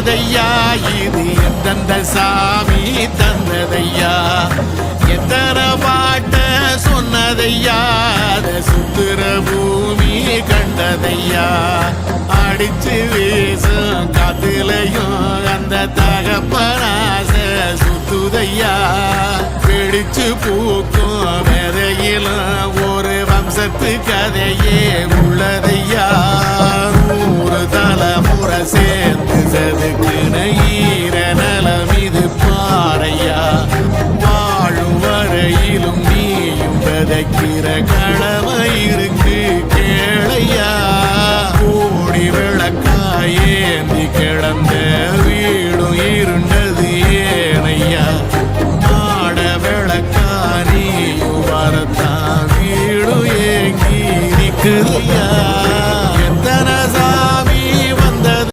வந்ததையா இது எந்தெந்த சாமி தந்ததையா எத்தனை பாட்ட சொன்னதையா அத சுத்துற பூமி கண்டதையா அடிச்சு வீசும் காத்துலையும் அந்த தகப்பனாச சுத்துதையா பிடிச்சு பூக்கும் விதையிலும் ஒரு வம்சத்து கதையே உள்ளதையா 100 தலைமுறை